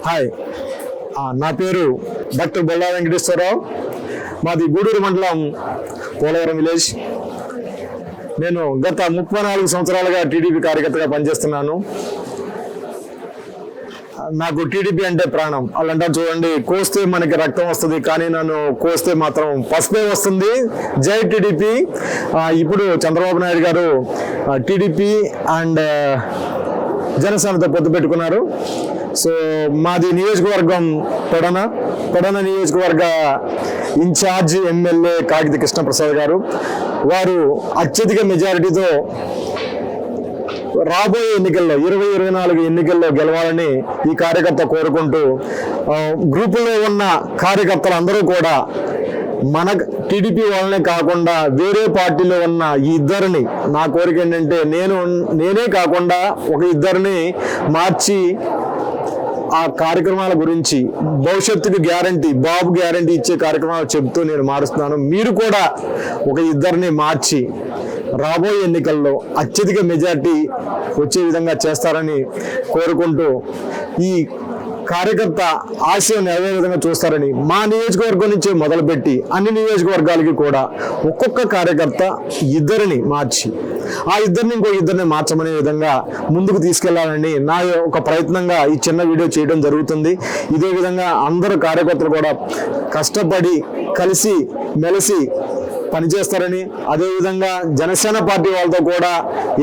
Hi, నా పేరు doctor Bolla Venkateswararao. మాది గూడూరు మండలం పోలవరం విలేజ్. నేను గత 34 సంవత్సరాలుగా టీడీపీ కార్యకర్తగా పనిచేస్తున్నాను. నాకు టీడీపీ అంటే ప్రాణం. వాళ్ళంటారు చూడండి, కోస్తే మనకి రక్తం వస్తుంది, కానీ నన్ను కోస్తే మాత్రం పసుపే వస్తుంది. జై టీడీపీ. ఇప్పుడు చంద్రబాబు నాయుడు గారు టీడీపీ అండ్ జనసేనతో పొత్తు పెట్టుకున్నారు. సో మాది నియోజకవర్గం పెడన నియోజకవర్గ ఇన్ఛార్జ్ ఎమ్మెల్యే కాగిత కృష్ణప్రసాద్ గారు. వారు అత్యధిక మెజారిటీతో రాబోయే ఎన్నికల్లో 2024 ఎన్నికల్లో గెలవాలని ఈ కార్యకర్త కోరుకుంటూ, గ్రూపులో ఉన్న కార్యకర్తలందరూ కూడా మన టీడీపీ వాళ్ళనే కాకుండా వేరే పార్టీలో ఉన్న ఈ ఇద్దరిని, నా కోరిక ఏంటంటే నేనే కాకుండా ఒక ఇద్దరిని మార్చి ఆ కార్యక్రమాల గురించి భవిష్యత్తుకు బాబు గ్యారంటీ ఇచ్చే కార్యక్రమాలు చెబుతూ నేను మారుస్తున్నాను. మీరు కూడా ఒక ఇద్దరిని మార్చి రాబోయే ఎన్నికల్లో అత్యధిక మెజార్టీ వచ్చే విధంగా చేస్తారని కోరుకుంటూ, ఈ కార్యకర్త ఆశయం నెరవేరే విధంగా చూస్తారని మా నియోజకవర్గం నుంచి మొదలుపెట్టి అన్ని నియోజకవర్గాలకి కూడా ఒక్కొక్క కార్యకర్త ఇద్దరిని మార్చి ఆ ఇద్దరిని ఇంకో ఇద్దరిని మార్చమనే విధంగా ముందుకు తీసుకెళ్లాలని నా ఒక ప్రయత్నంగా ఈ చిన్న వీడియో చేయడం జరుగుతుంది. ఇదే విధంగా అందరూ కార్యకర్తలు కూడా కష్టపడి కలిసి మెలిసి పనిచేస్తారని, అదేవిధంగా జనసేన పార్టీ వాళ్ళతో కూడా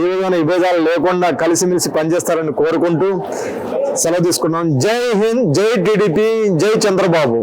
ఏ విధమైన విభేదాలు లేకుండా కలిసిమెలిసి పనిచేస్తారని కోరుకుంటూ సెలవు తీసుకున్నాం. జై హింద్, జై టీడీపీ, జై చంద్రబాబు.